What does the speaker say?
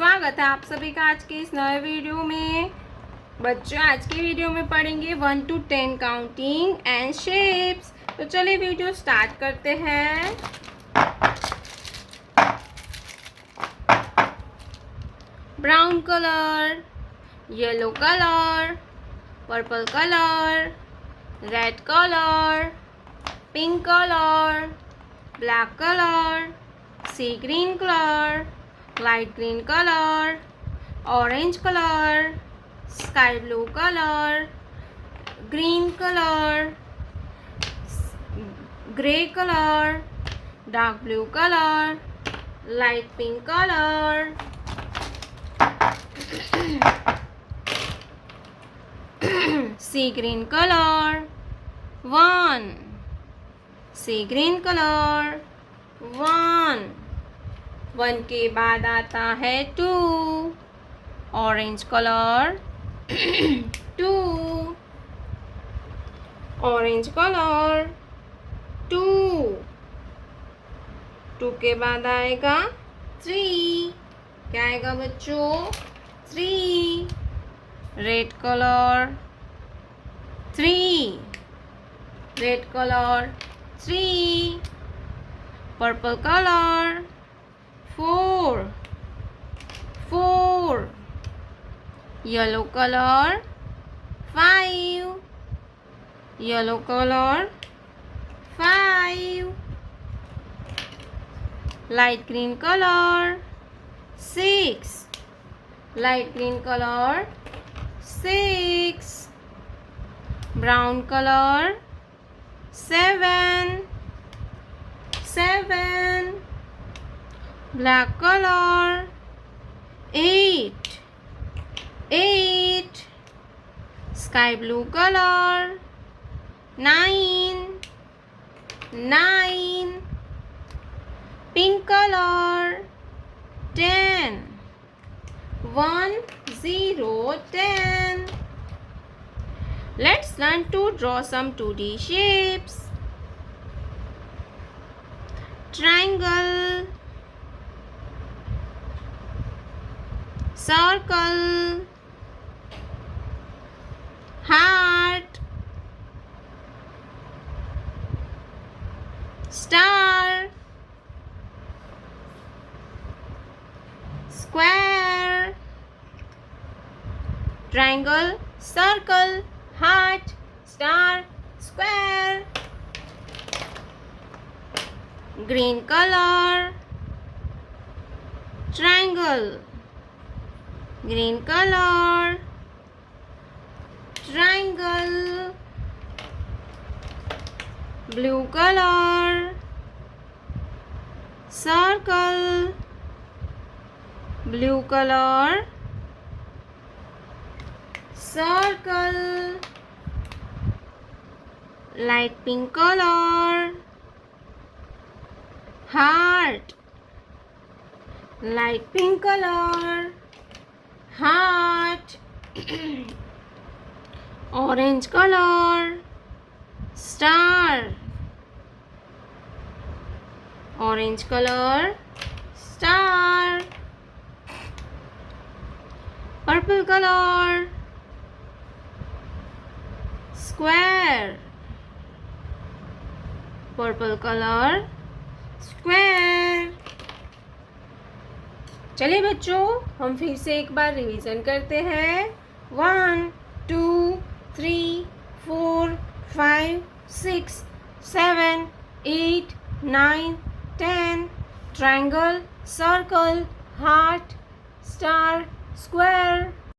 स्वागत है आप सभी का आज के इस नए वीडियो में। बच्चों आज की वीडियो में पढ़ेंगे 1 to 10 काउंटिंग एंड शेप्स। तो चलिए वीडियो स्टार्ट करते हैं। Brown colour, yellow colour, purple colour, red colour, pink colour, black colour, sea green colour, light green color, orange color, sky blue color, green color, gray color, dark blue color, light pink color, sea green color, 1, sea green color, 1 के बाद आता है 2, orange colour 2, orange colour 2 के बाद आएगा 3, क्या आएगा बच्चों 3, red colour 3, red colour 3, purple colour 4, yellow color 5, yellow color 5, light green color 6, light green color 6, brown color 7, black color 8, sky blue color 9, pink color 10, 1 0 10. Let's learn to draw some 2D shapes. Triangle, circle, heart, star, square, triangle, circle, heart, star, square. Green color, triangle, green color, triangle, blue color, circle, blue color, circle, light pink color, heart, light pink color, heart, orange color, star, orange color, star, purple color, square, purple color, square. चलिए बच्चों हम फिर से एक बार revision करते हैं। 1 2 3 4 5 6 7 8 9 10 triangle, circle, heart, star, square.